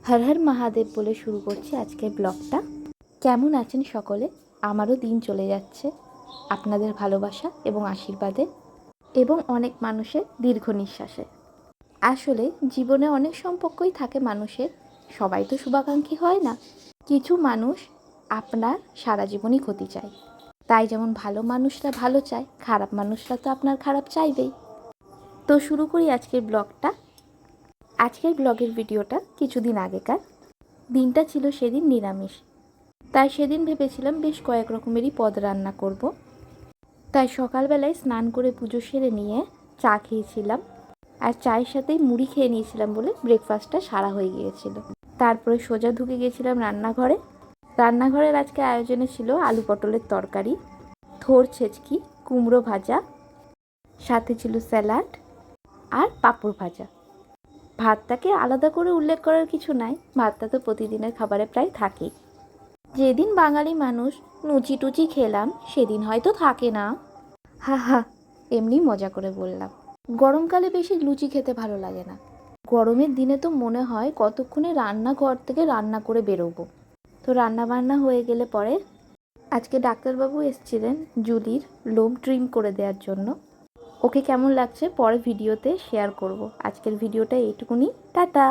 হর হর মহাদেব বলে শুরু করছি আজকের ব্লগটা। কেমন আছেন সকলে? আমারও দিন চলে যাচ্ছে আপনাদের ভালোবাসা এবং আশীর্বাদে এবং অনেক মানুষের দীর্ঘ নিঃশ্বাসে। আসলে জীবনে অনেক সম্পর্কই থাকে মানুষের, সবাই তো শুভাকাঙ্ক্ষী হয় না। কিছু মানুষ আপনার সারা জীবনই ক্ষতি চায়, তাই যেমন ভালো মানুষরা ভালো চায়, খারাপ মানুষরা তো আপনার খারাপ চাইবেই। তো শুরু করি আজকের ব্লগটা। আজকের ব্লগের ভিডিওটা কিছুদিন আগেকার। দিনটা ছিল সেদিন নিরামিষ, তাই সেদিন ভেবেছিলাম বেশ কয়েক রকমেরই পদ রান্না করব। তাই সকালবেলায় স্নান করে পুজো সেরে নিয়ে চা খেয়েছিলাম, আর চায়ের সাথেই মুড়ি খেয়ে নিয়েছিলাম বলে ব্রেকফাস্টটা সারা হয়ে গিয়েছিল। তারপরে সোজা ঢুকে গেছিলাম রান্নাঘরে। রান্নাঘরের আজকে আয়োজনে ছিল আলু পটলের তরকারি, থোড় ছেচকি, কুমড়ো ভাজা, সাথে ছিল স্যালাড আর পাঁপড় ভাজা। ভাতটাকে আলাদা করে উল্লেখ করার কিছু নাই, ভাতটা তো প্রতিদিনের খাবারে প্রায় থাকেই। যেদিন বাঙালি মানুষ লুচি টুচি খেলাম সেদিন হয়তো থাকে না। হা হা, এমনি মজা করে বললাম। গরমকালে বেশি লুচি খেতে ভালো লাগে না। গরমের দিনে তো মনে হয় কতক্ষণে রান্নাঘর থেকে রান্না করে বেরোবো। তো রান্না বান্না হয়ে গেলে পরে আজকে ডাক্তারবাবু এসেছিলেন জুলির লোম ট্রিম করে দেওয়ার জন্য। ওকে কেমন লাগছে পরে ভিডিওতে শেয়ার করব। আজকের ভিডিওটা এইটুকুনি, টাটা।